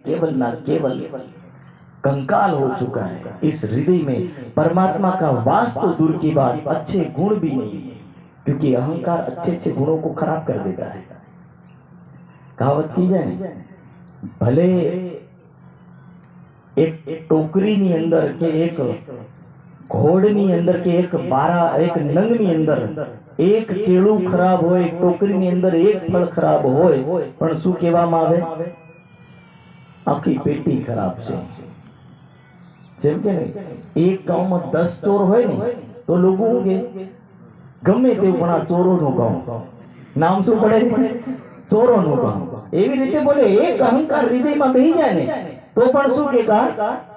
केवल ना केवल कंकाल हो चुका है। इस हृदय में परमात्मा का वास तो दूर की बात, अच्छे गुण भी नहीं, क्योंकि अहंकार अच्छे अच्छे गुणों को खराब कर देता है। कहावत की जाए, भले एक टोकरी नी अंदर के एक घोड़नी अंदर के एक नंग नी अंदर एक केळू खराब होय, टोकरी नी अंदर एक फल खराब होय, पण શું કહેવામાં આવે? આખી પેટી ખરાબ છે। જેમ કે એક ગામમાં 10 ચોર હોય ને તો લોકો શું કે ગમે તેવું, પણ આ ચોરોનું ગામ, નામ શું પડે? ચોરોનું ગામ। એવી રીતે બોલે, એક અહંકાર હૃદયમાં બેહી જાય ને તો પણ શું કે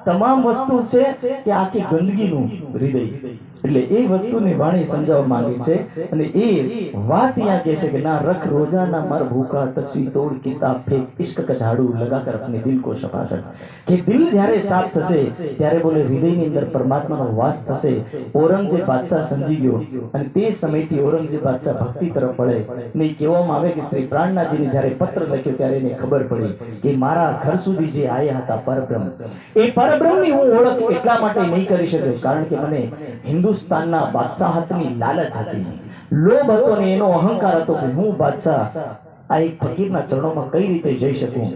તમામ વસ્તુ છે કે આખી ગંદકીનું હૃદય। એટલે એ વસ્તુની વાણી સમજાવવા માંગે છે અને એ વાત અહીંયા કહે છે કે ના રખ રોજાના મર ભૂખા તસ્વી તોડ કિસ્સા ફેંક इश्क का झाड़ू लगाकर अपने दिल को सफा कर। કે દિલ જ્યારે સાફ થશે ત્યારે બોલે હૃદયની અંદર પરમાત્માનો વાસ થશે। ઔરંગઝેબ બાદશાહ સમજી ગયો અને તે સમયથી ઔરંગઝેબ બાદશાહ ભક્તિ તરફ વળે ને કહેવામાં આવે કે શ્રી પ્રાણનાથજીને જ્યારે પત્ર લખ્યો ત્યારે એને ખબર પડી કે મારા ઘર સુધી જે આયા હતા પરબ્રહ્મ, એ પરબ્રહ્મની હું ઓળખ એટલા માટે નહીં કરી શક્યો કારણ કે મને હિન્દુસ્તાનના બાદશાહતની લાલચ હતી, લોભ હતો ને એનો અહંકાર હતો કે હું બાદશાહ આ એક ફકીરના ચરણોમાં કઈ રીતે જઈ શકું।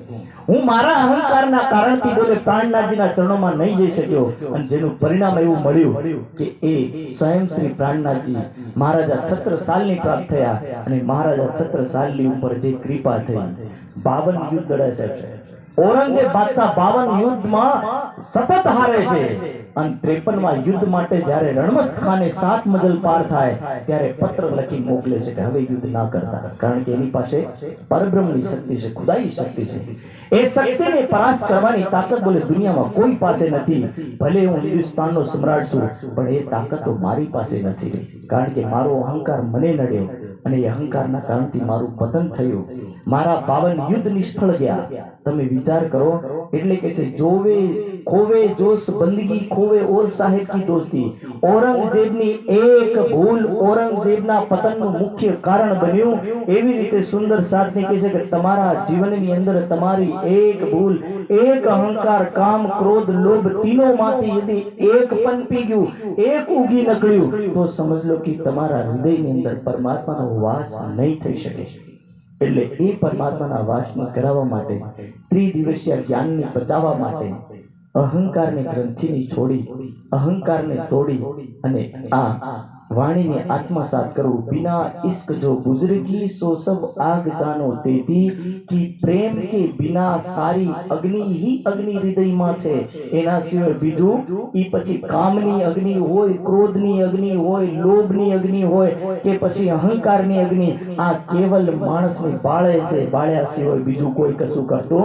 હું મારા અહંકારના કારણથી બોલે પ્રાણનાથજીના ચરણોમાં નહીં જઈ શક્યો અને જેનું પરિણામ એવું મળ્યું કે એ સ્વયં શ્રી પ્રાણનાથજી મહારાજા છત્રસાલની પ્રાપ્ત થયા અને મહારાજા છત્રસાલની ઉપર જે કૃપા થઈ। 52 યુદ્ધ લડ્યા સાહેબ। औरंगजेब बादशाह 52 युद्धમાં સતત હારે છે અને 53મા યુદ્ધ માટે જ્યારે રણમસ્ત ખાને 7 મજલ પાર થાય ત્યારે પત્ર લખી મોકલે છે કે હવે યુદ્ધ ના કરતા, કારણ કે એની પાસે પરબ્રહ્મની શક્તિ છે, ખુદાઈ શક્તિ છે। એ શક્તિને પરાસ્ત કરવાની તાકાત બોલે દુનિયામાં કોઈ પાસે નથી। ભલે હું હિન્દુસ્તાનનો સમ્રાટ છું પણ એ તાકાત તો મારી પાસે નથી રહી, કારણ કે મારો અહંકાર મને નડ્યો અને એ અહંકારના કારણથી મારું પતન થયું। મારા 52 યુદ્ધ નિષ્ફળ ગયા। તમે વિચાર કરો, એટલે કે છે જોવે ખોવે જોશ બંદગી ખોવે ઓર સાહેબ की दोस्ती। औरंगजेबની એક ભૂલ औरंगजेबના પતનનું મુખ્ય કારણ બન્યું। એવી રીતે સુંદર સાધને કહે છે કે તમારા જીવનની અંદર તમારી એક ભૂલ, એક અહંકાર, કામ, ક્રોધ, લોભ तीनोंમાંથી यदि એક પનપી ગયું, એક ઉગી નીકળ્યું તો સમજ લો કે તમારા હૃદયની અંદર પરમાત્માનો વાસ નહીં થઈ શકે। એટલે એ પરમાત્માના વાસને કરાવવા માટે, ત્રિદિવસીય જ્ઞાનને બચાવવા માટે અહંકારને ગ્રંથિની છોડી, અહંકારને તોડી અને આ वाणी ने आत्मसात करो। बिना इश्क जो गुजरेगी सो सब आग जानो तेती कि प्रेम के बिना सारी अग्नि ही अग्नि हृदय में छे। एना सिवाय बीजू ई पछी कामनी अग्नि होय, क्रोधनी अग्नि होय, लोभनी अग्नि होय के पछी अहंकारनी अग्नि, आ केवल माणसने बाळे छे। बाळ्या सिवाय बीजू कोई कशुं करतो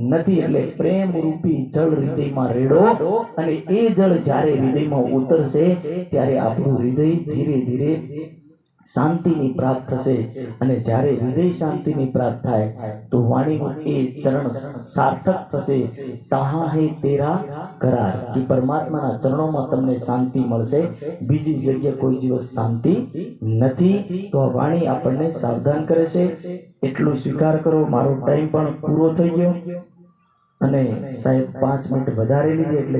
नथी। એટલે પ્રેમ રૂપી જળ હૃદયમાં રેડો અને એ જળ જ્યારે હૃદયમાં ઉતરશે ત્યારે આપણું હૃદય धीरे धीरे शांति प्राप्त थशे અને જ્યારે હૃદય શાંતિની પ્રાપ્ત થાય તો વાણીનું એ ચરણ સાર્થક થશે। તહા હે તેરા કરાર કે પરમાત્માના ચરણોમાં તમને શાંતિ મળશે, બીજી જગ્યાએ કોઈ દિવસ શાંતિ નથી। તો આ વાણી આપણને સાવધાન કરે છે। એટલું સ્વીકાર કરો। મારો ટાઈમ પણ પૂરો થઈ ગયો અને સાહેબ 5 મિનિટ વધારે લીધી એટલે